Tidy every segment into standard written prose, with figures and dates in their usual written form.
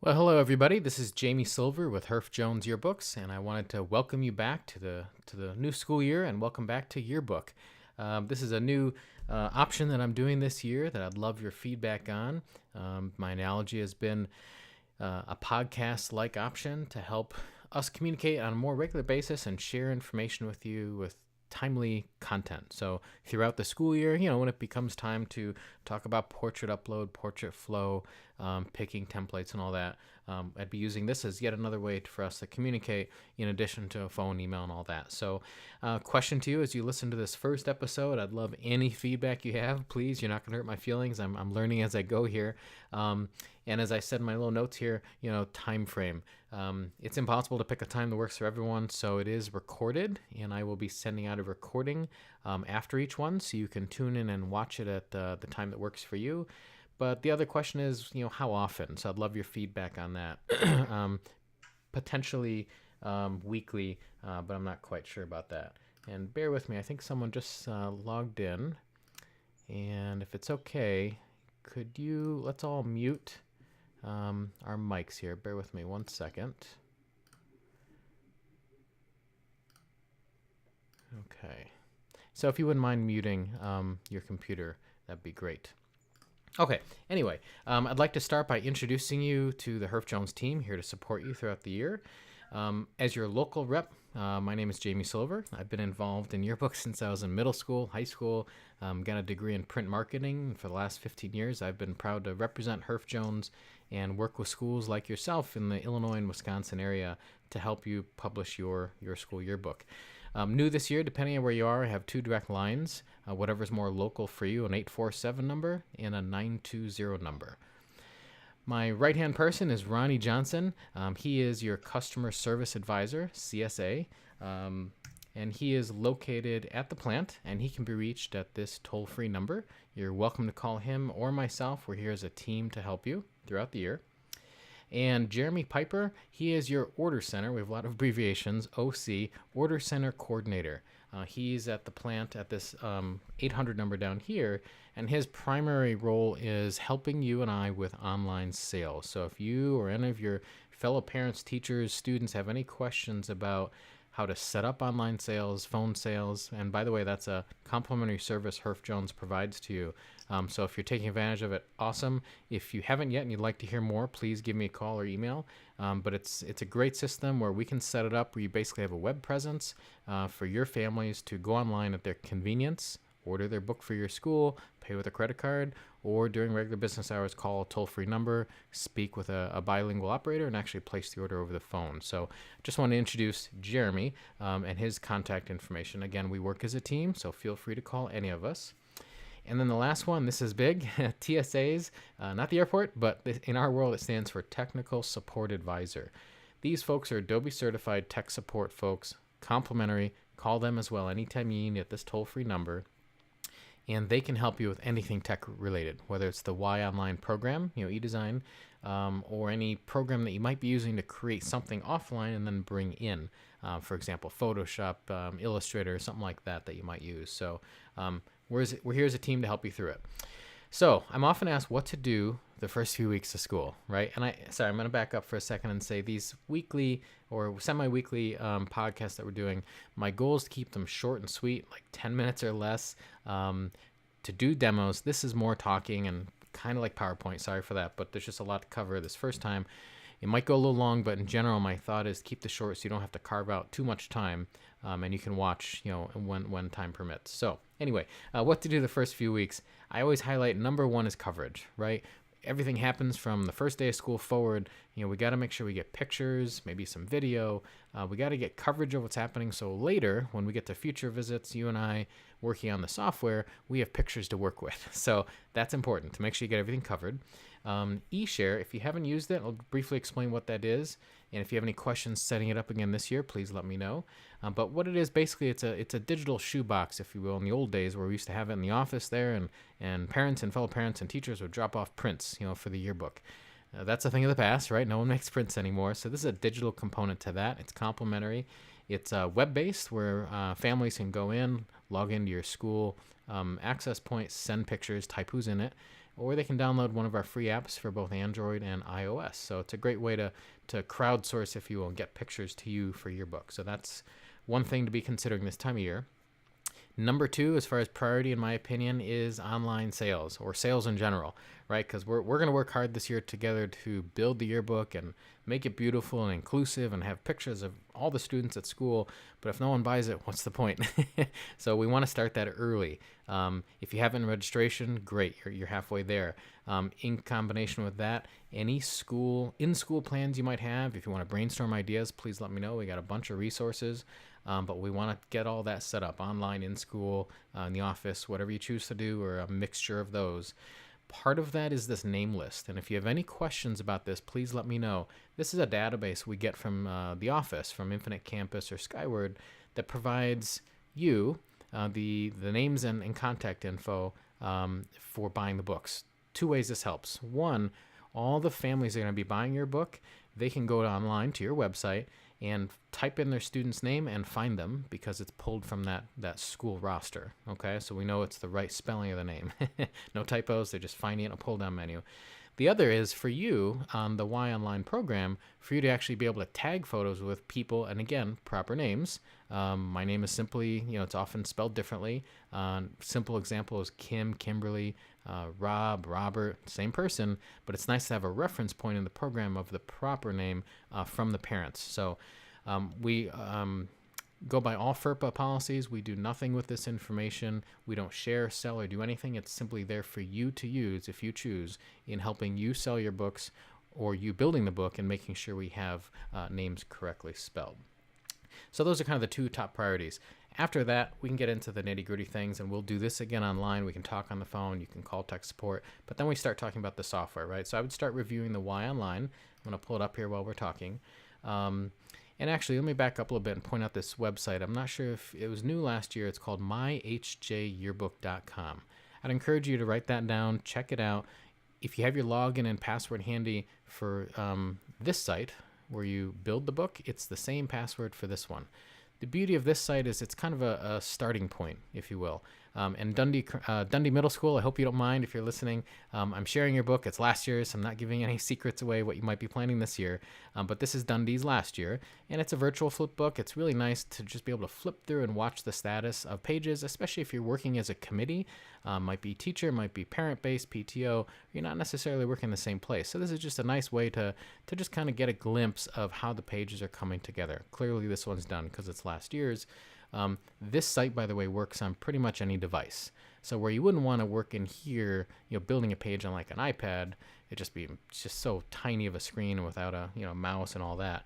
Well, hello everybody. This is Jamie Silver with Herff Jones Yearbooks, and I wanted to welcome you back to the new school year, and welcome back to Yearbook. This is a new option that I'm doing this year that I'd love your feedback on. My analogy has been a podcast-like option to help us communicate on a more regular basis and share information with you with timely content. So throughout the school year, when it becomes time to talk about portrait upload, portrait flow, picking templates and all that, I'd be using this as yet another way for us to communicate in addition to a phone, email, and all that. So question to you as you listen to this first episode, I'd love any feedback you have. Please, you're not going to hurt my feelings. I'm learning as I go here. And as I said in my little notes here, time frame. It's impossible to pick a time that works for everyone, so it is recorded, and I will be sending out a recording after each one, so you can tune in and watch it at the time that works for you. But the other question is, how often? So I'd love your feedback on that. Potentially weekly, but I'm not quite sure about that. And bear with me, I think someone just logged in, and if it's okay, let's all mute our mics here. Bear with me 1 second. Okay. So if you wouldn't mind muting your computer, that'd be great. Okay, anyway, I'd like to start by introducing you to the Herff Jones team here to support you throughout the year. As your local rep, my name is Jamie Silver. I've been involved in yearbooks since I was in middle school, high school, got a degree in print marketing. For the last 15 years, I've been proud to represent Herff Jones and work with schools like yourself in the Illinois and Wisconsin area to help you publish your school yearbook. New this year, depending on where you are, I have 2 direct lines, whatever's more local for you, an 847 number and a 920 number. My right-hand person is Ronnie Johnson. He is your customer service advisor, CSA, and he is located at the plant, and he can be reached at this toll-free number. You're welcome to call him or myself. We're here as a team to help you throughout the year. And Jeremy Piper, he is your order center. We have a lot of abbreviations, OC, Order Center Coordinator. He's at the plant at this 800 number down here, and his primary role is helping you and I with online sales. So if you or any of your fellow parents, teachers, students have any questions about how to set up online sales, phone sales, and by the way, that's a complimentary service Herff Jones provides to you. So if you're taking advantage of it, awesome. If you haven't yet and you'd like to hear more, please give me a call or email. But it's a great system where we can set it up where you basically have a web presence for your families to go online at their convenience, order their book for your school, pay with a credit card, or during regular business hours, call a toll-free number, speak with a bilingual operator, and actually place the order over the phone. So just want to introduce Jeremy and his contact information. Again, we work as a team, so feel free to call any of us. And then the last one, this is big, TSAs, not the airport, but in our world it stands for Technical Support Advisor. These folks are Adobe certified tech support folks, complimentary. Call them as well anytime you need at this toll-free number. And they can help you with anything tech related, whether it's the Y Online program, eDesign, or any program that you might be using to create something offline and then bring in, for example, Photoshop, Illustrator, something like that you might use. So we're here as a team to help you through it. So I'm often asked what to do the first few weeks of school, right? And I'm going to back up for a second and say these weekly or semi-weekly podcasts that we're doing, my goal is to keep them short and sweet, like 10 minutes or less, to do demos. This is more talking and kind of like PowerPoint. Sorry for that, but there's just a lot to cover this first time. It might go a little long, but in general, my thought is keep this short so you don't have to carve out too much time, and you can watch, when time permits. So anyway, what to do the first few weeks. I always highlight number 1 is coverage, right? Everything happens from the first day of school forward. We got to make sure we get pictures, maybe some video. We got to get coverage of what's happening. So later, when we get to future visits, you and I working on the software, we have pictures to work with. So that's important to make sure you get everything covered. eShare, if you haven't used it, I'll briefly explain what that is. And if you have any questions setting it up again this year, please let me know. But what it is, basically, it's a digital shoebox, if you will, in the old days where we used to have it in the office there, and parents and fellow parents and teachers would drop off prints, for the yearbook. That's a thing of the past, right? No one makes prints anymore. So this is a digital component to that. It's complimentary. It's web-based where families can go in, log into your school access point, send pictures, type who's in it, or they can download one of our free apps for both Android and iOS. So it's a great way to crowdsource, if you will, and get pictures to you for your book. So that's one thing to be considering this time of year. Number 2, as far as priority, in my opinion, is online sales, or sales in general, right? Because we're going to work hard this year together to build the yearbook and make it beautiful and inclusive and have pictures of all the students at school. But if no one buys it, what's the point? So we want to start that early. If you haven't registration, great, you're halfway there. In combination with that, any in-school plans you might have, if you want to brainstorm ideas, please let me know. We got a bunch of resources. But we want to get all that set up online, in school, in the office, whatever you choose to do, or a mixture of those. Part of that is this name list. And if you have any questions about this, please let me know. This is a database we get from the office, from Infinite Campus or Skyward, that provides you the names and contact info for buying the books. 2 ways this helps. 1, all the families that are going to be buying your book, they can go online to your website and type in their student's name and find them, because it's pulled from that school roster. Okay, so we know it's the right spelling of the name. No typos, they're just finding it in a pull-down menu. The other is for you on the Y Online program, for you to actually be able to tag photos with people, and again, proper names. My name is simply, it's often spelled differently. Simple example is Kim, Kimberly, Rob, Robert, same person, but it's nice to have a reference point in the program of the proper name from the parents. So we go by all FERPA policies. We do nothing with this information. We don't share, sell, or do anything. It's simply there for you to use, if you choose, in helping you sell your books, or you building the book and making sure we have names correctly spelled. So those are kind of the 2 top priorities. After that, we can get into the nitty-gritty things, and we'll do this again online. We can talk on the phone. You can call tech support. But then we start talking about the software, right? So I would start reviewing the Y Online. I'm going to pull it up here while we're talking. And actually, let me back up a little bit and point out this website. I'm not sure if it was new last year. It's called myhjyearbook.com. I'd encourage you to write that down, check it out. If you have your login and password handy for this site where you build the book, it's the same password for this one. The beauty of this site is it's kind of a starting point, if you will. And Dundee Middle School, I hope you don't mind if you're listening. I'm sharing your book. It's last year's, so I'm not giving any secrets away what you might be planning this year. But this is Dundee's last year, and it's a virtual flip book. It's really nice to just be able to flip through and watch the status of pages, especially if you're working as a committee. Might be teacher, might be parent-based, PTO. You're not necessarily working in the same place. So this is just a nice way to just kind of get a glimpse of how the pages are coming together. Clearly this one's done because it's last year's. This site, by the way, works on pretty much any device. So where you wouldn't want to work in here, building a page on like an iPad, it's just so tiny of a screen without a mouse and all that.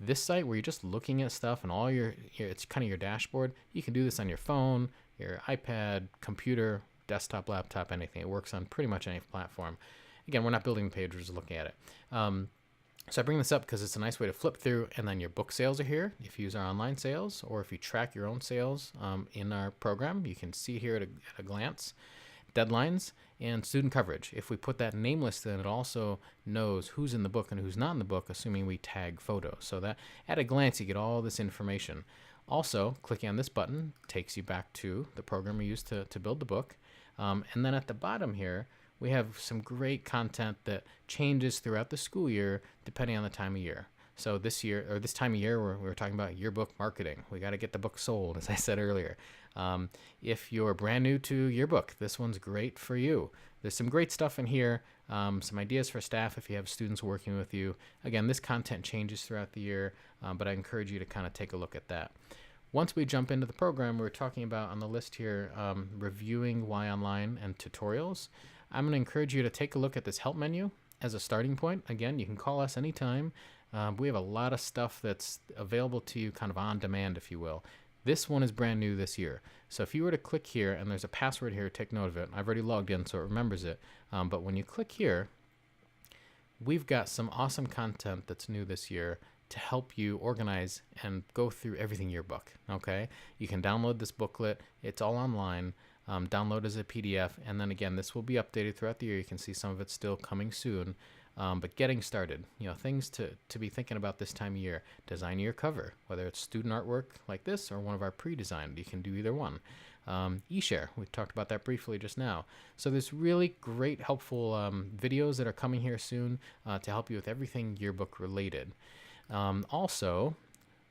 This site where you're just looking at stuff and all it's kind of your dashboard. You can do this on your phone, your iPad, computer, desktop, laptop, anything. It works on pretty much any platform. Again, we're not building the page, we're just looking at it. So I bring this up because it's a nice way to flip through, and then your book sales are here if you use our online sales, or if you track your own sales in our program, you can see here at a glance. Deadlines and student coverage. If we put that name list in, it also knows who's in the book and who's not in the book, assuming we tag photos. So that at a glance, you get all this information. Also, clicking on this button takes you back to the program we used to build the book. And then at the bottom here, we have some great content that changes throughout the school year depending on the time of year. So this time of year, we're talking about yearbook marketing. We got to get the book sold, as I said earlier. If you're brand new to yearbook, this one's great for you. There's some great stuff in here, some ideas for staff if you have students working with you. Again, this content changes throughout the year, but I encourage you to kind of take a look at that. Once we jump into the program, we're talking about on the list here, reviewing Y Online and tutorials. I'm going to encourage you to take a look at this help menu as a starting point. Again, you can call us anytime. We have a lot of stuff that's available to you kind of on demand, if you will. This one is brand new this year. So if you were to click here, and there's a password here, take note of it. I've already logged in, so it remembers it. But when you click here, we've got some awesome content that's new this year to help you organize and go through everything yearbook, okay? You can download this booklet. It's all online. Download as a PDF, and then again, this will be updated throughout the year. You can see some of it still coming soon, but getting started, things to be thinking about this time of year. Design your cover, whether it's student artwork like this or one of our pre-designed. You can do either one. eShare. We talked about that briefly just now. So there's really great, helpful videos that are coming here soon to help you with everything yearbook related. Also,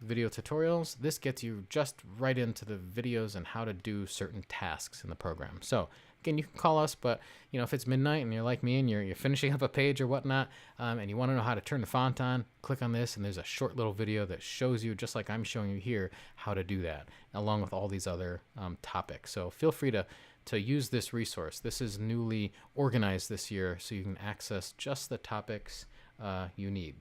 video tutorials. This gets you just right into the videos and how to do certain tasks in the program. So again, you can call us, but if it's midnight and you're like me and you're finishing up a page or whatnot, and you want to know how to turn the font on, click on this, and there's a short little video that shows you, just like I'm showing you here, how to do that, along with all these other topics. So feel free to use this resource. This is newly organized this year, so you can access just the topics you need.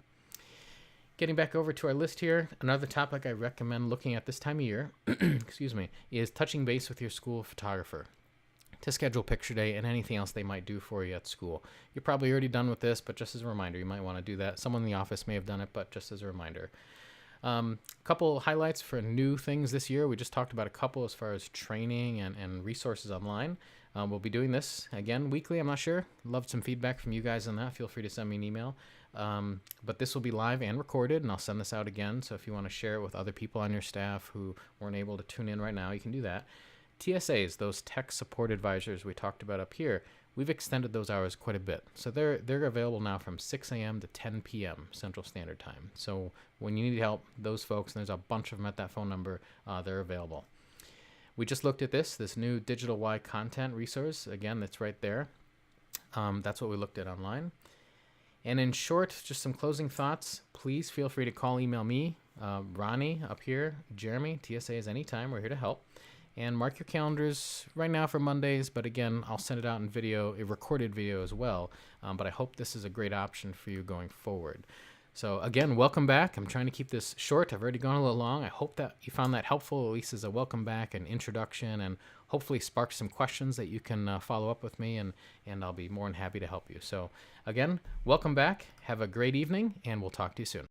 Getting back over to our list here, another topic I recommend looking at this time of year, excuse me, is touching base with your school photographer to schedule picture day and anything else they might do for you at school. You're probably already done with this, but just as a reminder, you might want to do that. Someone in the office may have done it, but just as a reminder. Couple highlights for new things this year. We just talked about a couple as far as training and resources online. We'll be doing this again weekly. I'm not sure. Love some feedback from you guys on that. Feel free to send me an email. But this will be live and recorded, and I'll send this out again. So if you want to share it with other people on your staff who weren't able to tune in right now, you can do that. TSAs, those tech support advisors we talked about up here, we've extended those hours quite a bit. So they're available now from 6 a.m. to 10 p.m. Central Standard Time. So when you need help, those folks, and there's a bunch of them at that phone number, they're available. We just looked at this new Digital Y content resource. Again, that's right there. That's what we looked at online. And in short, just some closing thoughts. Please feel free to call, email me, Ronnie up here, Jeremy, TSAs anytime. We're here to help. And mark your calendars right now for Mondays, but again, I'll send it out in video, a recorded video as well. But I hope this is a great option for you going forward. So again, welcome back. I'm trying to keep this short. I've already gone a little long. I hope that you found that helpful, at least as a welcome back and introduction, and hopefully spark some questions that you can follow up with me, and I'll be more than happy to help you. So again, welcome back. Have a great evening, and we'll talk to you soon.